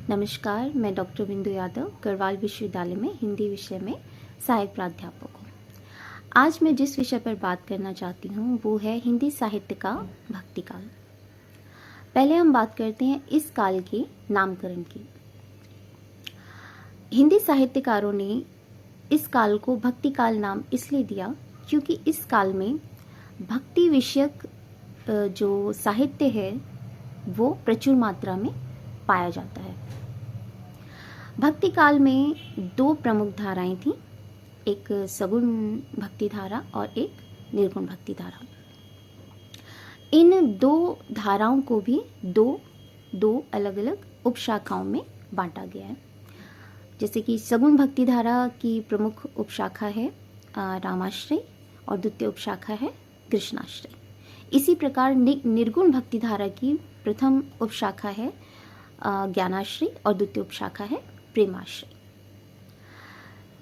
नमस्कार, मैं डॉक्टर बिंदु यादव गढ़वाल विश्वविद्यालय में हिंदी विषय में सहायक प्राध्यापक हूँ। आज मैं जिस विषय पर बात करना चाहती हूँ वो है हिंदी साहित्य का भक्ति काल। पहले हम बात करते हैं इस काल के नामकरण की। हिंदी साहित्यकारों ने इस काल को भक्ति काल नाम इसलिए दिया क्योंकि इस काल में भक्ति विषयक जो साहित्य है वो प्रचुर मात्रा में पाया जाता है। भक्ति काल में दो प्रमुख धाराएं थीं, एक सगुण भक्ति धारा और एक निर्गुण भक्ति धारा। इन दो धाराओं को भी दो अलग अलग उपशाखाओं में बांटा गया है। जैसे कि सगुण भक्ति धारा की प्रमुख उपशाखा है रामाश्रय और द्वितीय उपशाखा है कृष्णाश्रय। इसी प्रकार निर्गुण भक्ति धारा की प्रथम उपशाखा है ज्ञानाश्रय और द्वितीय उपशाखा है प्रेमाश्रय।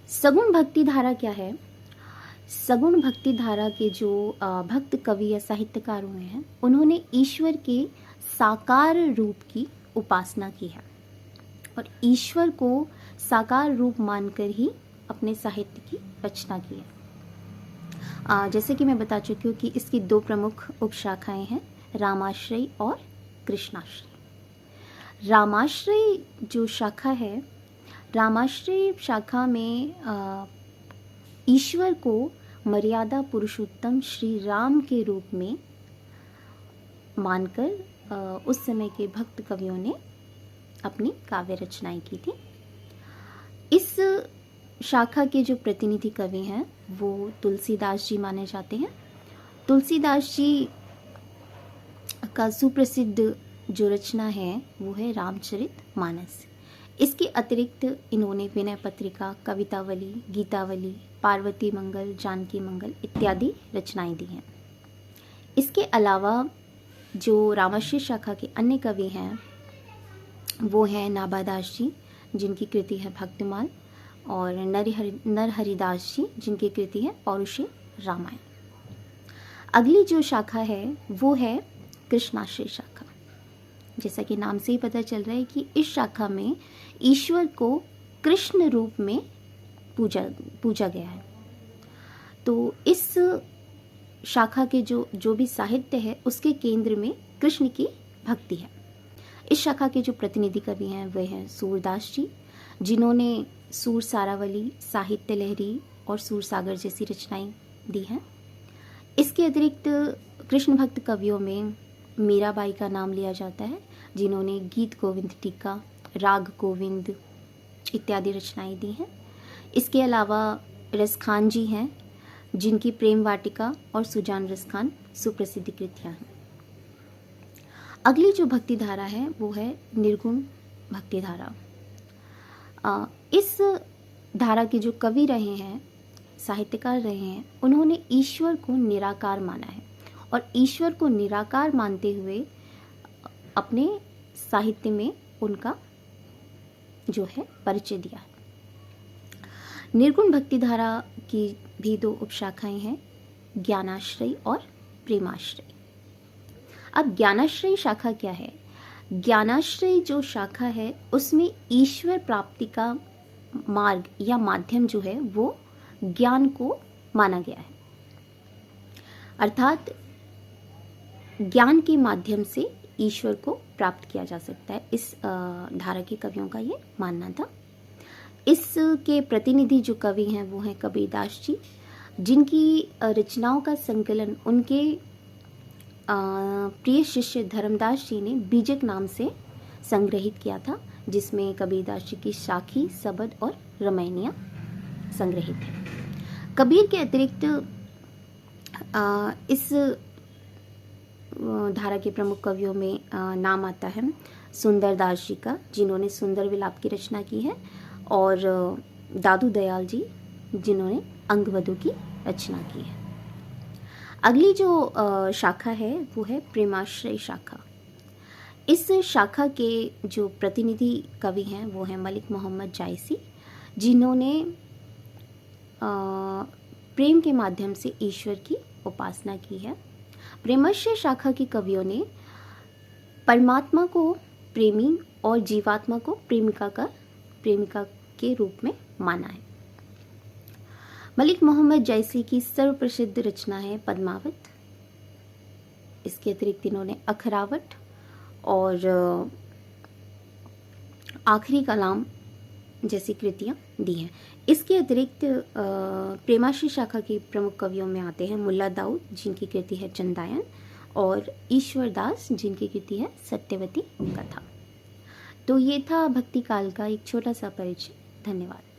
सगुण भक्ति धारा क्या है? सगुण भक्ति धारा के जो भक्त कवि या साहित्यकार हुए हैं उन्होंने ईश्वर के साकार रूप की उपासना की है और ईश्वर को साकार रूप मानकर ही अपने साहित्य की रचना की है। जैसे कि मैं बता चुकी हूँ कि इसकी दो प्रमुख उपशाखाएं हैं, रामाश्रय और कृष्णाश्रय। रामाश्रय जो शाखा है, रामाश्रय शाखा में ईश्वर को मर्यादा पुरुषोत्तम श्री राम के रूप में मानकर उस समय के भक्त कवियों ने अपनी काव्य रचनाएं की थी। इस शाखा के जो प्रतिनिधि कवि हैं वो तुलसीदास जी माने जाते हैं। तुलसीदास जी का सुप्रसिद्ध जो रचना है वो है रामचरितमानस। इसके अतिरिक्त इन्होंने विनय पत्रिका, कवितावली, गीतावली, पार्वती मंगल, जानकी मंगल इत्यादि रचनाएं दी हैं। इसके अलावा जो रामाश्रय शाखा के अन्य कवि हैं वो हैं नाभादास जी जिनकी कृति है भक्तिमाल और नरहरिदास जी जिनकी कृति है पौरुषे रामायण। अगली जो शाखा है वो है कृष्णाश्रय शाखा। जैसा कि नाम से ही पता चल रहा है कि इस शाखा में ईश्वर को कृष्ण रूप में पूजा गया है। तो इस शाखा के जो भी साहित्य है उसके केंद्र में कृष्ण की भक्ति है। इस शाखा के जो प्रतिनिधि कवि हैं वे हैं सूरदास जी जिन्होंने सूर सारावली, साहित्य लहरी और सूर सागर जैसी रचनाएं दी हैं। इसके अतिरिक्त कृष्ण भक्त कवियों में मीराबाई का नाम लिया जाता है जिन्होंने गीत गोविंद टीका, राग गोविंद इत्यादि रचनाएं दी हैं। इसके अलावा रसखान जी हैं जिनकी प्रेम वाटिका और सुजान रसखान सुप्रसिद्ध कृतियां हैं। अगली जो भक्ति धारा है वो है निर्गुण भक्ति धारा। इस धारा के जो कवि रहे हैं, साहित्यकार रहे हैं, उन्होंने ईश्वर को निराकार माना है और ईश्वर को निराकार मानते हुए अपने साहित्य में उनका जो है परिचय दिया है। निर्गुण भक्ति धारा की भी दो उपशाखाएं हैं, ज्ञानाश्रय और प्रेमाश्रय। अब ज्ञानाश्रय शाखा क्या है? ज्ञानाश्रय जो शाखा है उसमें ईश्वर प्राप्ति का मार्ग या माध्यम जो है वो ज्ञान को माना गया है, अर्थात ज्ञान के माध्यम से ईश्वर को प्राप्त किया जा सकता है। इस धारा के कवियों का ये मानना था। इसके प्रतिनिधि जो कवि हैं वो हैं कबीरदास जी जिनकी रचनाओं का संकलन उनके प्रिय शिष्य धर्मदास जी ने बीजक नाम से संग्रहित किया था, जिसमें कबीरदास जी की साखी, सबद और रमैनियाँ संग्रहित हैं। कबीर के अतिरिक्त इस धारा के प्रमुख कवियों में नाम आता है सुंदरदास जी का जिन्होंने सुंदर विलाप की रचना की है और दादू दयाल जी जिन्होंने अंगवधु की रचना की है। अगली जो शाखा है वो है प्रेमाश्रय शाखा। इस शाखा के जो प्रतिनिधि कवि हैं वो हैं मलिक मोहम्मद जायसी जिन्होंने प्रेम के माध्यम से ईश्वर की उपासना की है। प्रेमाश्रय शाखा के कवियों ने परमात्मा को प्रेमी और जीवात्मा को प्रेमिका के रूप में माना है। मलिक मोहम्मद जैसी की सर्वप्रसिद्ध रचना है पद्मावत। इसके अतिरिक्त इन्होंने अखरावट और आखिरी कलाम जैसी कृतियां दी हैं। इसके अतिरिक्त प्रेमाश्री शाखा के प्रमुख कवियों में आते हैं मुल्ला दाऊद, जिनकी कृति है चंदायन, और ईश्वर दास, जिनकी कृति है सत्यवती कथा। तो ये था भक्ति काल का एक छोटा सा परिचय। धन्यवाद।